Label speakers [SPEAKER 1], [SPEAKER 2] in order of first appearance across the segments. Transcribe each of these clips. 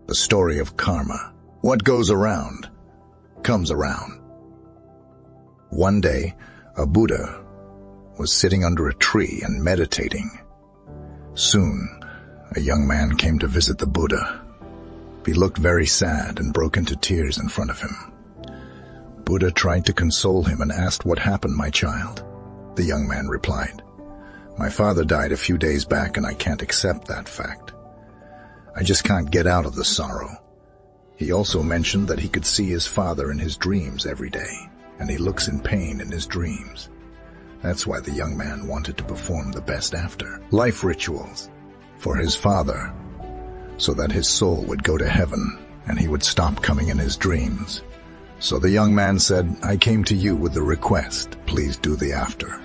[SPEAKER 1] The story of karma. What goes around comes around. One day, a Buddha was sitting under a tree and meditating. Soon, a young man came to visit the Buddha. He looked very sad and broke into tears in front of him. Buddha tried to console him and asked, "What happened, my child?" The young man replied, "My father died a few days back and I can't accept that fact. I just can't get out of the sorrow." He also mentioned that he could see his father in his dreams every day, and he looks in pain in his dreams. That's why the young man wanted to perform the best after life rituals for his father, so that his soul would go to heaven and he would stop coming in his dreams. So the young man said, "I came to you with the request, please do the after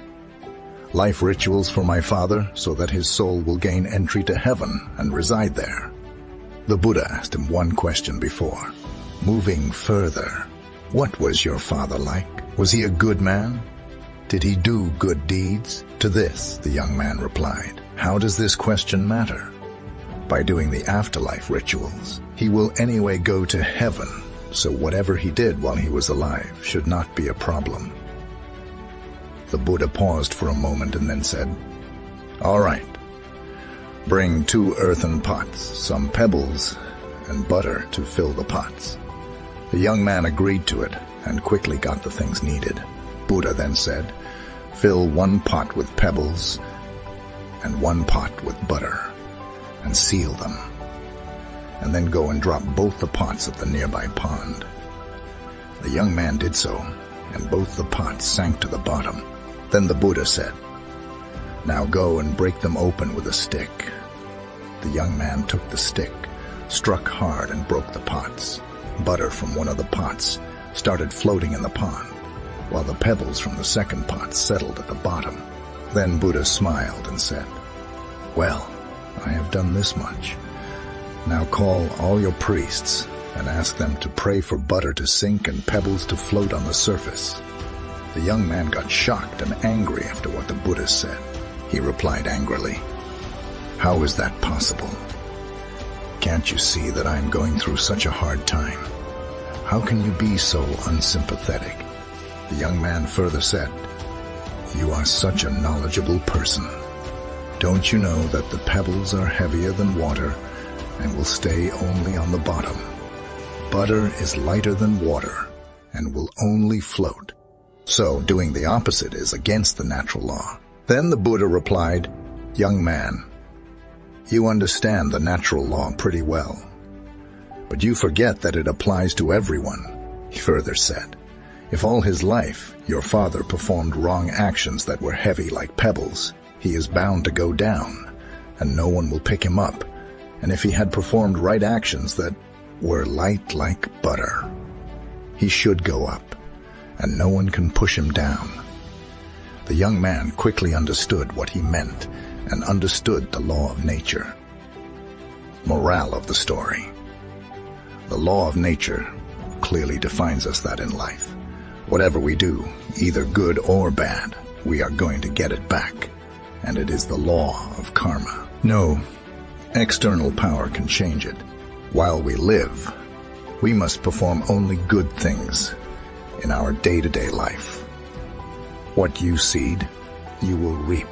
[SPEAKER 1] life rituals for my father so that his soul will gain entry to heaven and reside there." The Buddha asked him one question before moving further. "What was your father like? Was he a good man? Did he do good deeds?" To this, the young man replied, "How does this question matter? By doing the afterlife rituals, he will anyway go to heaven, so whatever he did while he was alive should not be a problem." The Buddha paused for a moment and then said, "All right. Bring 2 earthen pots, some pebbles, and butter to fill the pots." The young man agreed to it and quickly got the things needed. Buddha then said, "Fill 1 pot with pebbles and 1 pot with butter, and seal them, and then go and drop both the pots at the nearby pond." The young man did so, and both the pots sank to the bottom. Then the Buddha said, "Now go and break them open with a stick." The young man took the stick, struck hard and broke the pots. Butter from one of the pots started floating in the pond, while the pebbles from the second pot settled at the bottom. Then Buddha smiled and said, "Well, I have done this much. Now call all your priests and ask them to pray for butter to sink and pebbles to float on the surface." The young man got shocked and angry after what the Buddha said. He replied angrily, "How is that possible? Can't you see that I am going through such a hard time? How can you be so unsympathetic?" The young man further said, "You are such a knowledgeable person. Don't you know that the pebbles are heavier than water and will stay only on the bottom? Butter is lighter than water and will only float. So doing the opposite is against the natural law." Then the Buddha replied, "Young man, you understand the natural law pretty well, but you forget that it applies to everyone." He further said, "If all his life your father performed wrong actions that were heavy like pebbles, he is bound to go down, and no one will pick him up. And if he had performed right actions that were light like butter, he should go up, and no one can push him down." The young man quickly understood what he meant and understood the law of nature. Morale of the story. The law of nature clearly defines us that in life. Whatever we do, either good or bad, we are going to get it back, and it is the law of karma. No external power can change it. While we live, we must perform only good things in our day-to-day life. What you seed, you will reap.